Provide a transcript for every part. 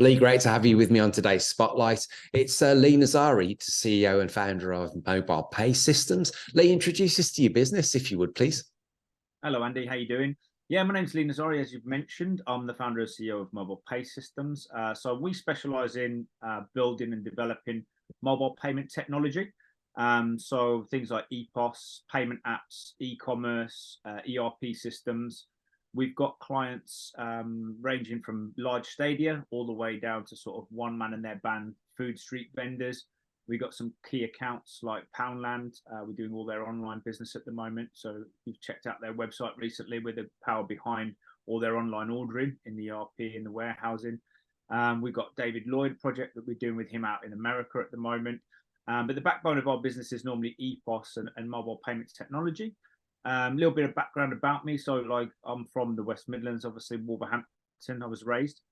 Lee, great to have you with me on today's Spotlight. It's Lee Nazari, CEO and founder of Mobile Pay Systems. Lee, introduce us to your business, if you would, please. Hello, Andy. How you doing? Yeah, my name's Lee Nazari, as you've mentioned. I'm the founder and CEO of Mobile Pay Systems. So we specialize in building and developing mobile payment technology. So things like EPOS, payment apps, e-commerce, ERP systems. We've got clients ranging from large stadia all the way down to sort of one man and their band food street vendors. We've got some key accounts like Poundland. We're doing all their online business at the moment. So we've checked out their website recently with the power behind all their online ordering in the ERP and the warehousing. We've got David Lloyd project that we're doing with him out in America at the moment. But the backbone of our business is normally EPOS and mobile payments technology. A little bit of background about me. So like I'm from the West Midlands, obviously Wolverhampton, I was raised.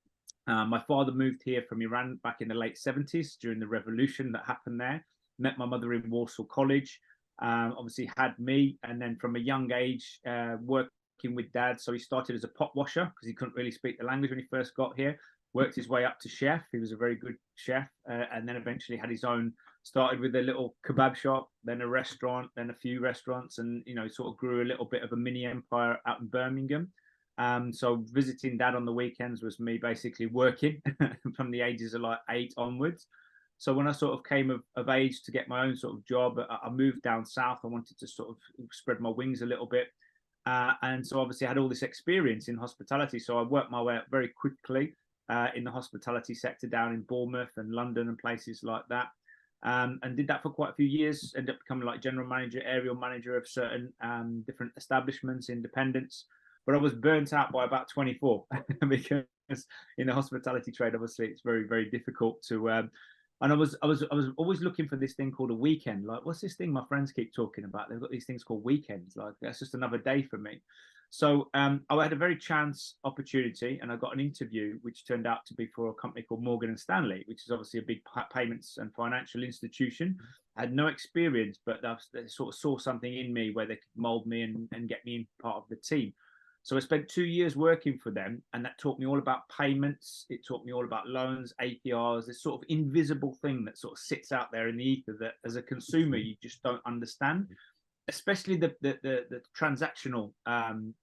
My father moved here from Iran back in the late 70s during the revolution that happened there. Met my mother in Warsaw College, obviously had me. And then from a young age, working with dad. So he started as a pot washer because he couldn't really speak the language when he first got here. Worked his way up to chef. He was a very good chef. And then eventually had his own, started with a little kebab shop, then a restaurant, then a few restaurants. And, you know, sort of grew a little bit of a mini empire out in Birmingham. So visiting dad on the weekends was me basically working from the ages of like 8 onwards. So when I sort of came of age to get my own sort of job, I moved down south. I wanted to sort of spread my wings a little bit. And so obviously I had all this experience in hospitality. So I worked my way up very quickly in the hospitality sector down in Bournemouth and London and places like that. And did that for quite a few years, ended up becoming like general manager, aerial manager of certain different establishments, independents. But I was burnt out by about 24 because in the hospitality trade, obviously, it's very, very difficult to. And I was always looking for this thing called a weekend. Like, what's this thing my friends keep talking about? They've got these things called weekends. Like, that's just another day for me. So I had a very chance opportunity, and I got an interview, which turned out to be for a company called Morgan and Stanley, which is obviously a big payments and financial institution. I had no experience, but they sort of saw something in me where they could mold me and get me in part of the team. So I spent 2 years working for them, and that taught me all about payments. It taught me all about loans, APRs, this sort of invisible thing that sort of sits out there in the ether that as a consumer, you just don't understand, especially the transactional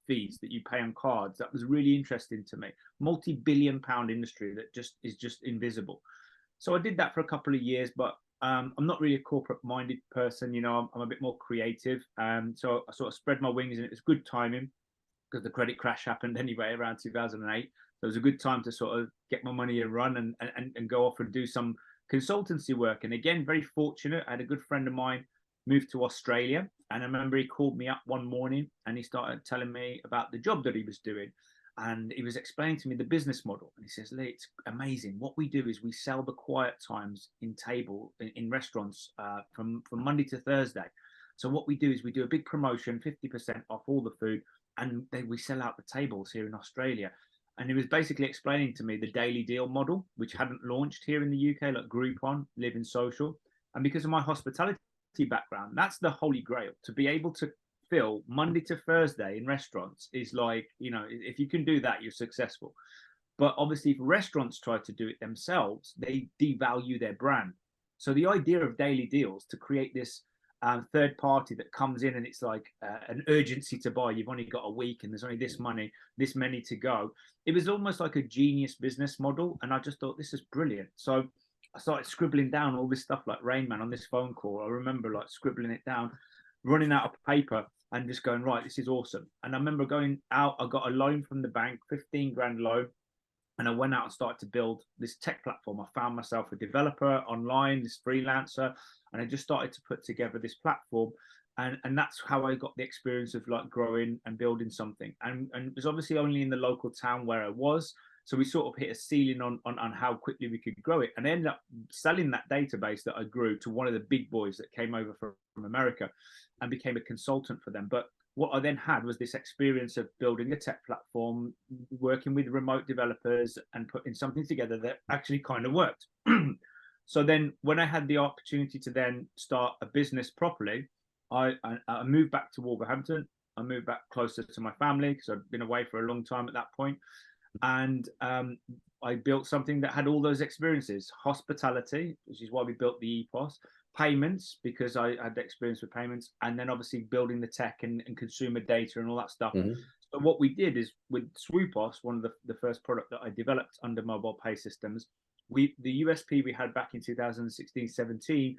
fees that you pay on cards. That was really interesting to me. Multi-billion pound industry that just is just invisible. So I did that for a couple of years, but I'm not really a corporate minded person. You know, I'm a bit more creative. So I sort of spread my wings, and it was good timing because the credit crash happened anyway around 2008. So it was a good time to sort of get my money and run and go off and do some consultancy work. And again, very fortunate. I had a good friend of mine moved to Australia, and I remember he called me up one morning and he started telling me about the job that he was doing. And he was explaining to me the business model. And he says, Lee, it's amazing. What we do is we sell the quiet times in restaurants from Monday to Thursday. So what we do is we do a big promotion, 50% off all the food, and we sell out the tables here in Australia. And he was basically explaining to me the daily deal model, which hadn't launched here in the UK, like Groupon, Living Social. And because of my hospitality background, that's the holy grail. To be able to fill Monday to Thursday in restaurants is like, you know, if you can do that, you're successful. But obviously, if restaurants try to do it themselves, they devalue their brand. So the idea of daily deals to create this third party that comes in and it's like an urgency to buy. You've only got a week and there's only this many to go. It was almost like a genius business model. And I just thought, this is brilliant. So I started scribbling down all this stuff like Rain Man on this phone call. I remember like scribbling it down, running out of paper and just going, right, this is awesome. And I remember going out, I got a loan from the bank, 15 grand loan. And I went out and started to build this tech platform. I found myself a developer online, this freelancer, and I just started to put together this platform. And that's how I got the experience of like growing and building something. And it was obviously only in the local town where I was. So we sort of hit a ceiling on how quickly we could grow it. And I ended up selling that database that I grew to one of the big boys that came over from America and became a consultant for them. But what I then had was this experience of building a tech platform, working with remote developers and putting something together that actually kind of worked. So then when I had the opportunity to then start a business properly, I moved back to Wolverhampton. I moved back closer to my family because I'd been away for a long time at that point. And I built something that had all those experiences: hospitality, which is why we built the EPOS; payments, because I had experience with payments; and then obviously building the tech and consumer data and all that stuff. Mhm. So what we did is with Swoopos, one of the first product that I developed under mobile pay systems, the USP we had back in 2016-17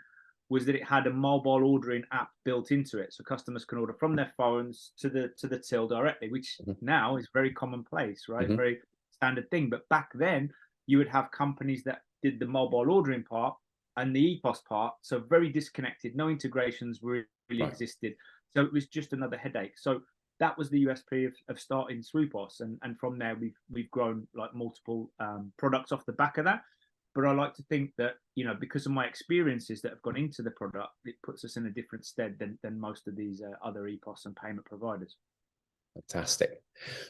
was that it had a mobile ordering app built into it, so customers can order from their phones to the till directly, which now is very commonplace, right? Mhm. Very standard thing. But back then, you would have companies that did the mobile ordering part and the EPOS part, so very disconnected. No integrations really Right. existed, so it was just another headache. So that was the USP of starting Swoopos, and from there we've grown like multiple products off the back of that. But I like to think that, you know, because of my experiences that have gone into the product, it puts us in a different stead than most of these other EPOS and payment providers. Fantastic.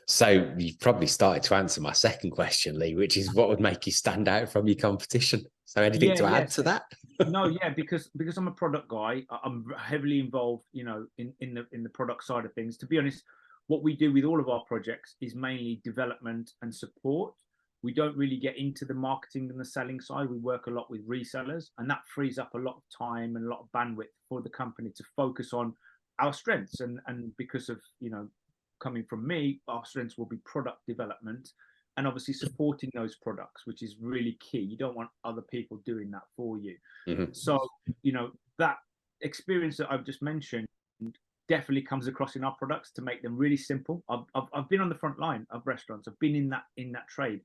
So you've probably started to answer my second question, Lee, which is what would make you stand out from your competition? So anything to add to that? No, yeah, because I'm a product guy, I'm heavily involved, you know, in the product side of things. To be honest, what we do with all of our projects is mainly development and support. We don't really get into the marketing and the selling side. We work a lot with resellers, and that frees up a lot of time and a lot of bandwidth for the company to focus on our strengths. And because of, you know, coming from me, our strengths will be product development and obviously supporting those products, which is really key. You don't want other people doing that for you. So, you know, that experience that I've just mentioned definitely comes across in our products to make them really simple. I've been on the front line of restaurants. I've been in that trade.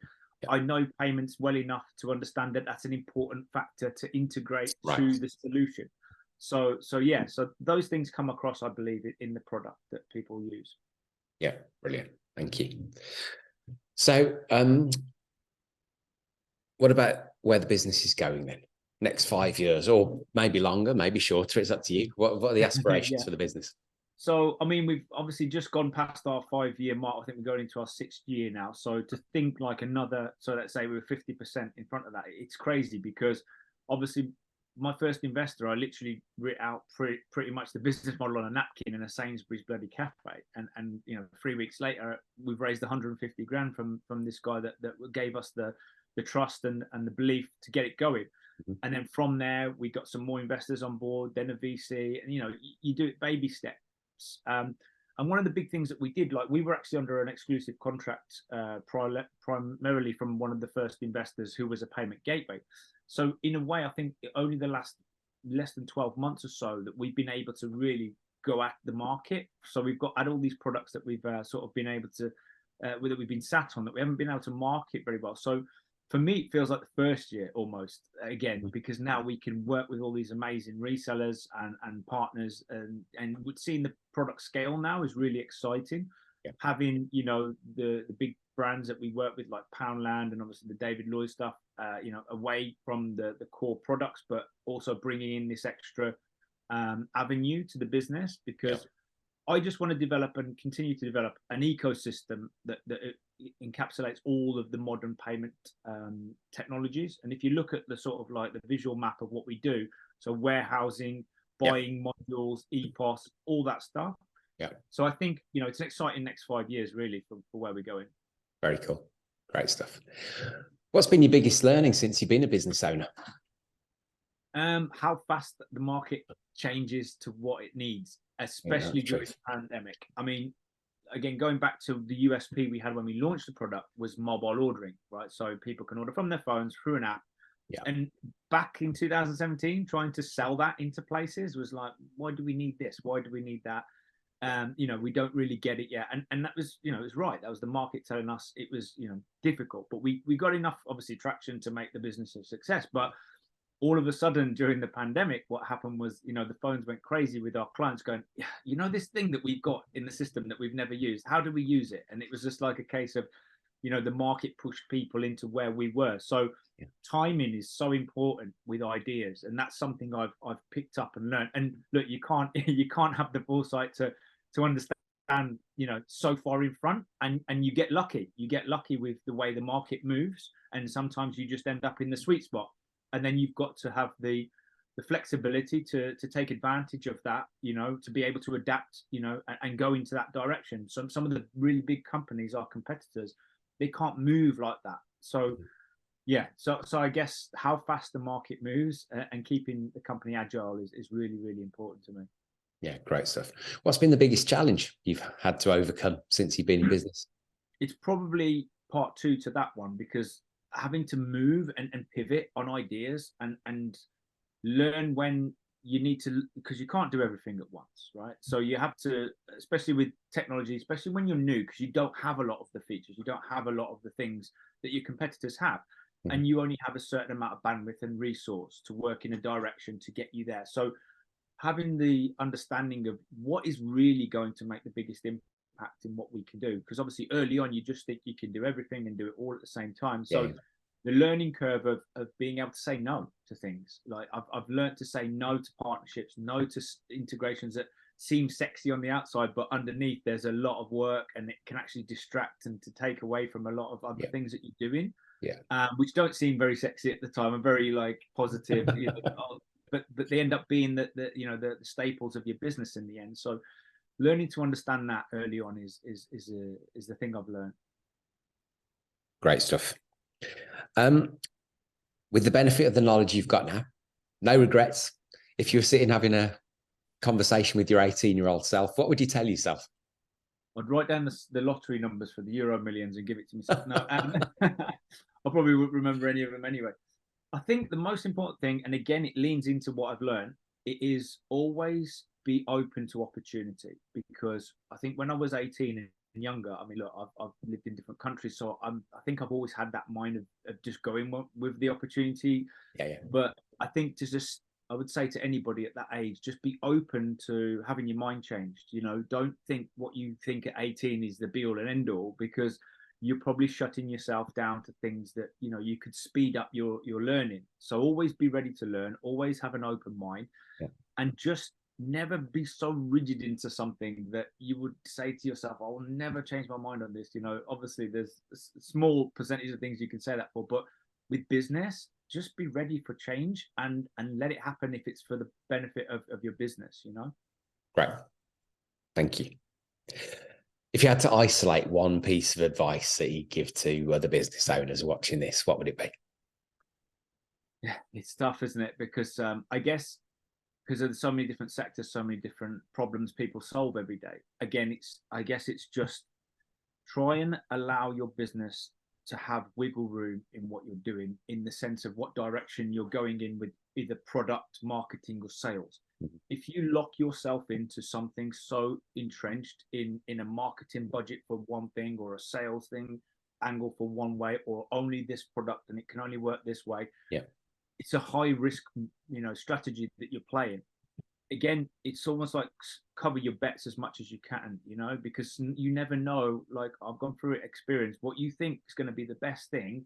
I know payments well enough to understand that that's an important factor to integrate to the solution. So yeah, so those things come across, I believe, in the product that people use. Yeah, brilliant. Thank you. So what about where the business is going then? Next 5 years, or maybe longer, maybe shorter, it's up to you. What are the aspirations for the business? So, I mean, we've obviously just gone past our 5-year mark. I think we're going into our 6th year now. So to think like another, so let's say we're 50% in front of that, it's crazy, because obviously my first investor, I literally writ out pretty much the business model on a napkin in a Sainsbury's bloody cafe. And you know, 3 weeks later, we've raised 150 grand from this guy that gave us the trust and the belief to get it going. And then from there, we got some more investors on board, then a VC, and you know, you do it baby steps. And one of the big things that we did, like we were actually under an exclusive contract primarily from one of the first investors who was a payment gateway. So in a way, I think only the last less than 12 months or so that we've been able to really go at the market. So we've got all these products that we've sort of been able to, that we've been sat on, that we haven't been able to market very well. So for me, it feels like the first year almost again, because now we can work with all these amazing resellers and partners, and seeing the product scale now is really exciting. Having, you know, the big brands that we work with like Poundland and obviously the David Lloyd stuff, you know, away from the core products, but also bringing in this extra avenue to the business, because I just want to develop and continue to develop an ecosystem that encapsulates all of the modern payment technologies. And if you look at the sort of like the visual map of what we do, so warehousing, buying modules, EPOS, all that stuff. So I think, you know, it's an exciting next 5 years really for where we're going. Very cool. Great stuff. What's been your biggest learning since you've been a business owner? How fast the market changes to what it needs, especially during the pandemic. I mean, again, going back to the USP we had when we launched the product was mobile ordering, right? So people can order from their phones through an app. And back in 2017, trying to sell that into places was like, why do we need this? Why do we need that? You know, we don't really get it yet. And that was, you know, it was right. That was the market telling us it was, you know, difficult. But we got enough, obviously, traction to make the business a success. But all of a sudden during the pandemic, what happened was, you know, the phones went crazy with our clients going, you know, this thing that we've got in the system that we've never used, how do we use it? And it was just like a case of, you know, the market pushed people into where we were. So timing is so important with ideas. And that's something I've picked up and learned. And look, you can't have the foresight to understand, you know, so far in front, and you get lucky. You get lucky with the way the market moves. And sometimes you just end up in the sweet spot. And then you've got to have the flexibility to take advantage of that, you know, to be able to adapt, you know, and go into that direction. Some of the really big companies, our competitors, they can't move like that. So Yeah, so I guess how fast the market moves and keeping the company agile is really, really important to me. Yeah, great stuff. What's been the biggest challenge you've had to overcome since you've been in business? It's probably part two to that one, because having to move and pivot on ideas and learn when you need to, because you can't do everything at once, right? So you have to, especially with technology, especially when you're new, because you don't have a lot of the features, you don't have a lot of the things that your competitors have, and you only have a certain amount of bandwidth and resource to work in a direction to get you there. So having the understanding of what is really going to make the biggest impact in what we can do, because obviously early on you just think you can do everything and do it all at the same time. So Yeah. the learning curve of being able to say no to things, like I've learned to say no to partnerships, no to integrations that seem sexy on the outside, but underneath there's a lot of work, and it can actually distract and to take away from a lot of other things that you're doing, which don't seem very sexy at the time and very like positive, you know, but they end up being the you know the staples of your business in the end. So learning to understand that early on is the thing I've learned. Great stuff. With the benefit of the knowledge you've got now, no regrets. If you were sitting having a conversation with your 18-year-old self, what would you tell yourself? I'd write down the lottery numbers for the Euro Millions and give it to myself. No, I probably wouldn't remember any of them anyway. I think the most important thing, and again, it leans into what I've learned, it is always be open to opportunity. Because I think when I was 18 and younger, I mean, look, I've lived in different countries, so I think I've always had that mind of just going with the opportunity. But I think I would say to anybody at that age, just be open to having your mind changed. You know, don't think what you think at 18 is the be all and end all, because you're probably shutting yourself down to things that, you know, you could speed up your learning. So always be ready to learn, always have an open mind, and just never be so rigid into something that you would say to yourself, I will never change my mind on this. You know, obviously there's a small percentage of things you can say that for, but with business, just be ready for change and let it happen if it's for the benefit of your business, you know? Great. Thank you. If you had to isolate one piece of advice that you give to other business owners watching this, what would it be? Yeah, it's tough, isn't it? Because I guess because there's so many different sectors, so many different problems people solve every day. Again, I guess it's just try and allow your business to have wiggle room in what you're doing, in the sense of what direction you're going in with either product, marketing, or sales. If you lock yourself into something so entrenched in a marketing budget for one thing, or a sales thing angle for one way, or only this product and it can only work this way, it's a high risk, you know, strategy that you're playing. Again, it's almost like cover your bets as much as you can, you know, because you never know. Like I've gone through it, experience what you think is going to be the best thing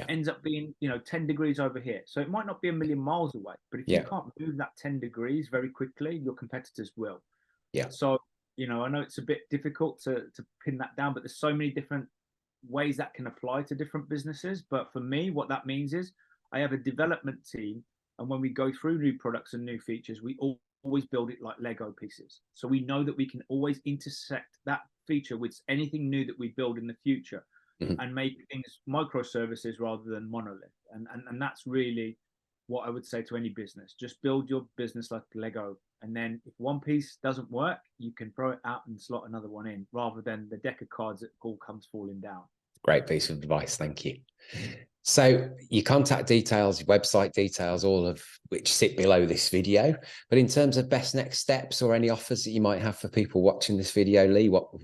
ends up being, you know, 10 degrees over here. So it might not be a million miles away, but if you can't move that 10 degrees very quickly, your competitors will. So, you know, I know it's a bit difficult to pin that down, but there's so many different ways that can apply to different businesses. But for me, what that means is I have a development team, and when we go through new products and new features, we always build it like Lego pieces. So we know that we can always intersect that feature with anything new that we build in the future, and make things microservices rather than monolith. And that's really what I would say to any business. Just build your business like Lego. And then if one piece doesn't work, you can throw it out and slot another one in, rather than the deck of cards that all comes falling down. Great piece of advice. Thank you. So your contact details, your website details, all of which sit below this video. But in terms of best next steps or any offers that you might have for people watching this video, Lee, what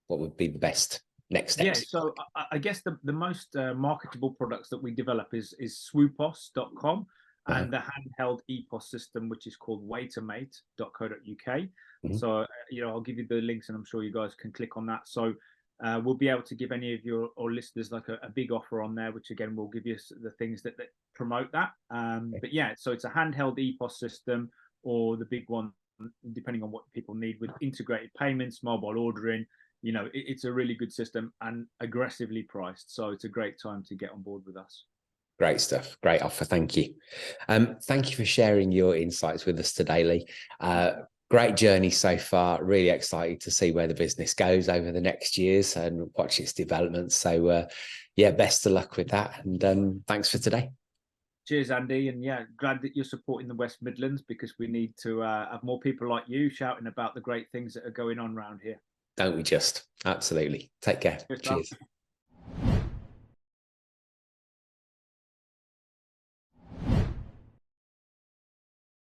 would be the best next steps? Yeah, so I guess the most marketable products that we develop is swoopos.com and the handheld EPOS system, which is called waitermate.co.uk. So, you know, I'll give you the links and I'm sure you guys can click on that. So we'll be able to give any of your listeners like a big offer on there, which again, will give you the things that promote that. But yeah, so it's a handheld EPOS system, or the big one, depending on what people need, with integrated payments, mobile ordering. You know, it's a really good system and aggressively priced. So it's a great time to get on board with us. Great stuff. Great offer. Thank you. Thank you for sharing your insights with us today, Lee. great journey so far. Really excited to see where the business goes over the next years and watch its development. So, yeah, best of luck with that. And thanks for today. Cheers, Andy. And yeah, glad that you're supporting the West Midlands, because we need to have more people like you shouting about the great things that are going on around here. Don't we just? Absolutely. Take care. Cheers.